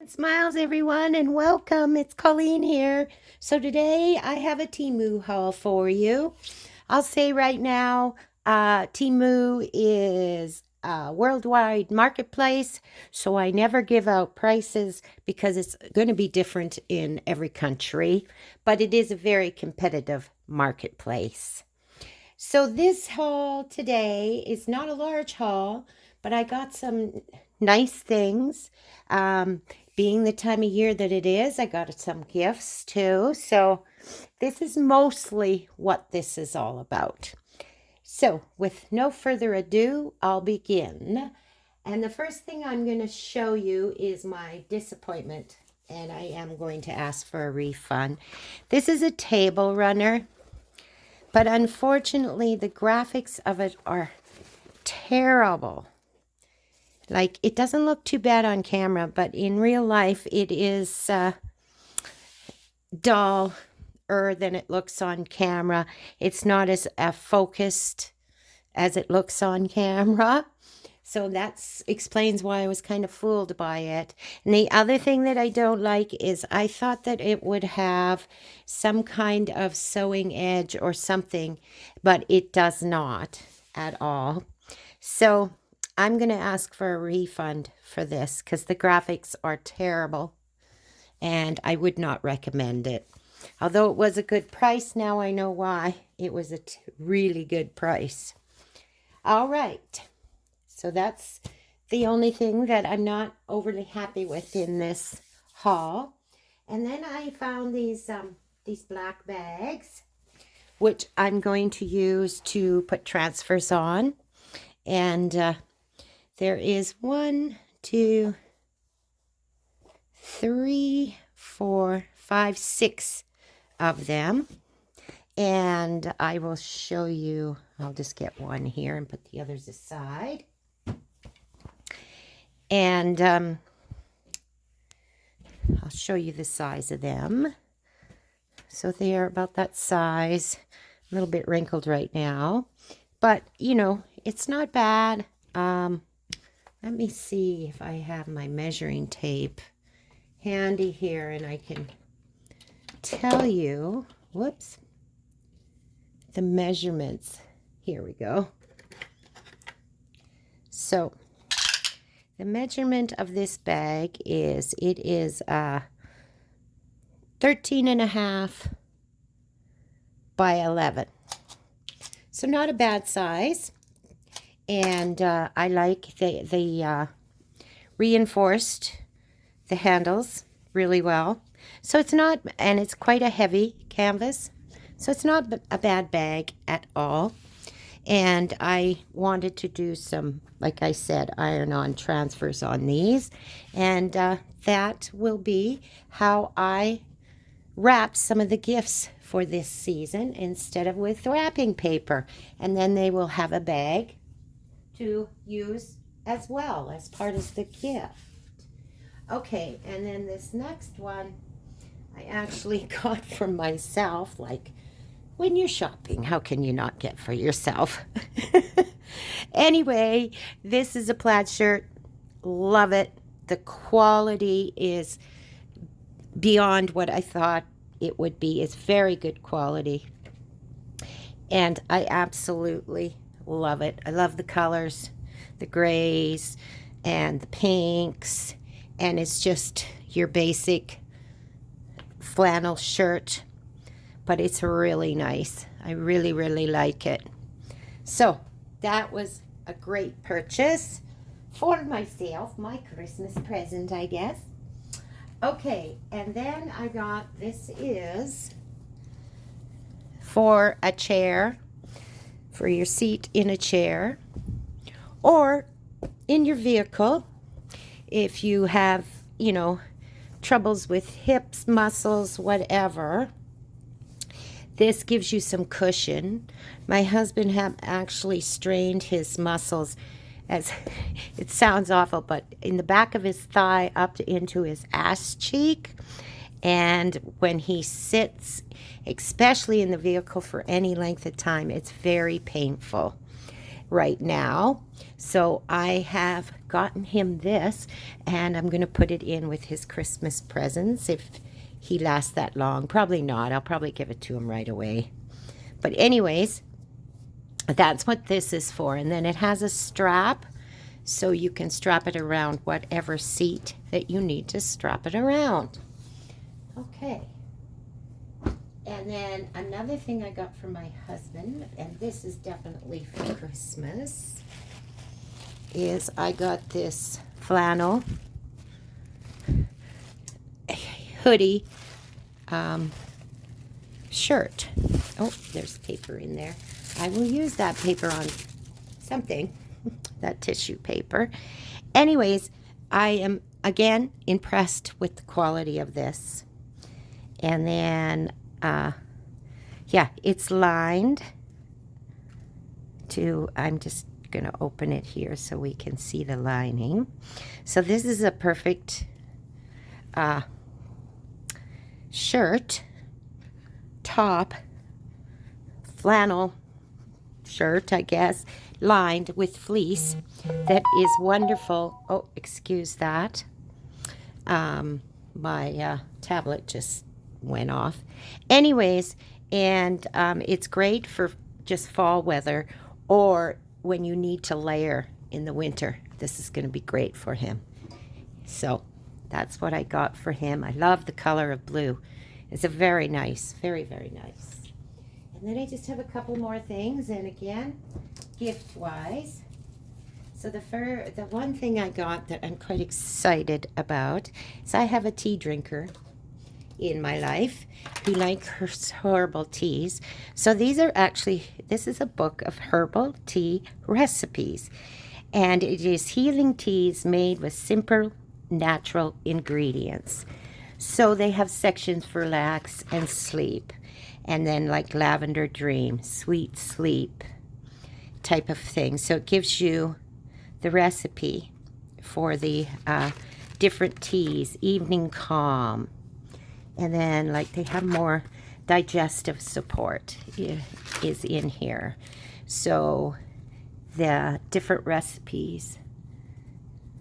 Smiles, everyone, and welcome. It's Colleen here. So, today I have a Temu haul for you. I'll say right now, Temu is a worldwide marketplace, so I never give out prices because it's going to be different in every country, but it is a very competitive marketplace. So, this haul today is not a large haul, but I got some nice things. Being the time of year that it is, I got some gifts too. So, this is mostly what this is all about. So, with no further ado, I'll begin. And the first thing I'm going to show you is my disappointment, and I am going to ask for a refund. This is a table runner. But unfortunately, the graphics of it are terrible. Like, it doesn't look too bad on camera, but in real life, it is duller than it looks on camera. It's not as focused as it looks on camera. So that explains why I was kind of fooled by it. And the other thing that I don't like is I thought that it would have some kind of sewing edge or something, but it does not at all. So I'm going to ask for a refund for this because the graphics are terrible and I would not recommend it. Although it was a good price, now I know why. It was a really good price. All right. So that's the only thing that I'm not overly happy with in this haul. And then I found these black bags, which I'm going to use to put transfers on. And there is 1, 2, 3, 4, 5, 6 of them. And I will show you, I'll just get one here and put the others aside. And I'll show you the size of them. So they are about that size, a little bit wrinkled right now. But, you know, it's not bad. Let me see if I have my measuring tape handy here and I can tell you, whoops, the measurements. Here we go. So the measurement of this bag is, it is 13.5 by 11. So not a bad size. And I like the reinforced the handles really well. So it's not, and it's quite a heavy canvas. So it's not a bad bag at all. And I wanted to do some, like I said, iron-on transfers on these. And that will be how I wrap some of the gifts for this season instead of with wrapping paper. And then they will have a bag to use as well as part of the gift. Okay, and then this next one I actually got for myself, like, when you're shopping, how can you not get for yourself? Anyway, this is a plaid shirt. Love it. The quality is beyond what I thought it would be. It's very good quality. And I absolutely love it. I love the colors, the grays and the pinks. And it's just your basic flannel shirt. But it's really nice. I really, really like it. So that was a great purchase for myself, my Christmas present, I guess. Okay, and then I got, this is for a chair, for your seat in a chair, or in your vehicle if you have, you know, troubles with hips, muscles, whatever. This gives you some cushion. My husband had actually strained his muscles, as it sounds awful, but in the back of his thigh up into his ass cheek. And when he sits, especially in the vehicle for any length of time, it's very painful. right now. So I have gotten him this, and I'm going to put it in with his Christmas presents if he lasts that long. Probably not. I'll probably give it to him right away. But anyways, that's what this is for. And then it has a strap, so you can strap it around whatever seat that you need to strap it around. Okay. And then another thing I got from my husband, and this is definitely for Christmas, is I got this flannel hoodie shirt. Oh, there's paper in there. I will use that paper on something, that tissue paper. Anyways, I am, again, impressed with the quality of this. And then, yeah, it's lined to, I'm just going to open it here so we can see the lining. So this is a perfect shirt, top, flannel shirt, I guess, lined with fleece that is wonderful. Oh, excuse that. My tablet just went off. Anyways, and it's great for just fall weather, or when you need to layer in the winter. This is going to be great for him. So that's what I got for him. I love the color of blue. It's a very nice, very, very nice. And then I just have a couple more things, and again, gift-wise. So the one thing I got that I'm quite excited about is I have a tea drinker in my life who likes herbal teas. So these are actually, this is a book of herbal tea recipes, and it is healing teas made with simple natural ingredients. So they have sections for relax and sleep, and then like lavender dream, sweet sleep type of thing. So it gives you the recipe for the different teas, evening calm, and then like they have more digestive support is in here. So the different recipes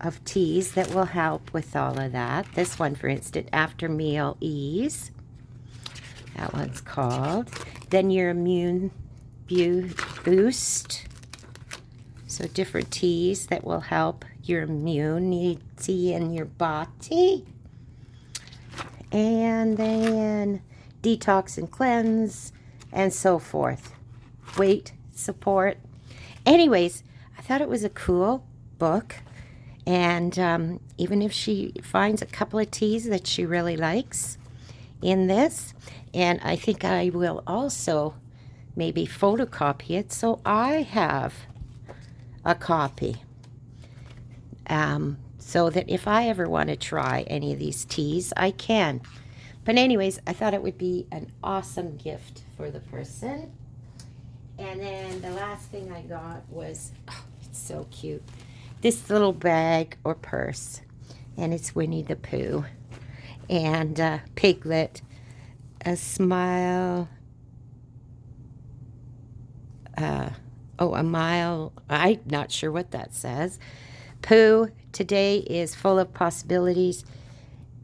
of teas that will help with all of that. This one, for instance, after meal ease. That one's called. Then your immune boost. So different teas that will help your immunity in your body. And then detox and cleanse and so forth. Weight support. Anyways, I thought it was a cool book. And even if she finds a couple of teas that she really likes in this, and I think I will also maybe photocopy it so I have a copy, so that if I ever want to try any of these teas, I can. But anyways, I thought it would be an awesome gift for the person. And then the last thing I got was, oh, it's so cute, this little bag or purse, and it's Winnie the Pooh and Piglet, a smile, a mile, I'm not sure what that says. Pooh, today is full of possibilities.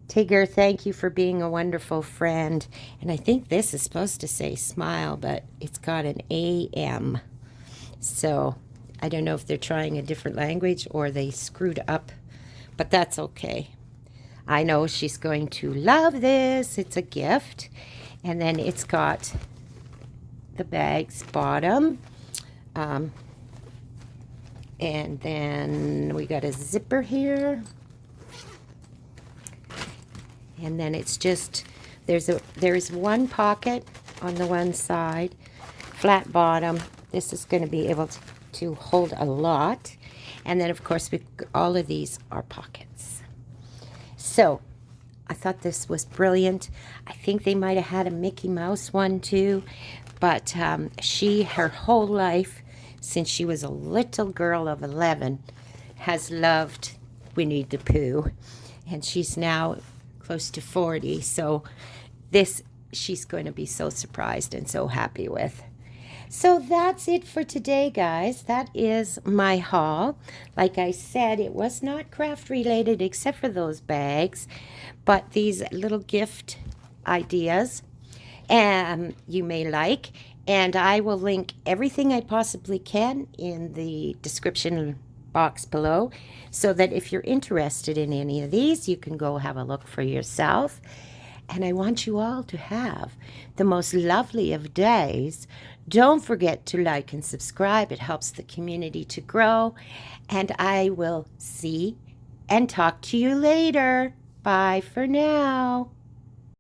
Tigger, thank you for being a wonderful friend. And I think this is supposed to say smile, but it's got an AM. So I don't know if they're trying a different language or they screwed up, but that's okay. I know she's going to love this. It's a gift. And then it's got the bag's bottom. And then we got a zipper here. And then it's just, there's one pocket on the one side, flat bottom. This is going to be able to hold a lot. And then, of course, all of these are pockets. So I thought this was brilliant. I think they might have had a Mickey Mouse one too. But her whole life, since she was a little girl of 11, has loved Winnie the Pooh. And she's now close to 40. So this, she's going to be so surprised and so happy with. So that's it for today, guys. That is my haul. Like I said, it was not craft related except for those bags, but these little gift ideas you may like. And I will link everything I possibly can in the description box below so that if you're interested in any of these, you can go have a look for yourself. And I want you all to have the most lovely of days. Don't forget to like and subscribe. It helps the community to grow. And I will see and talk to you later. Bye for now.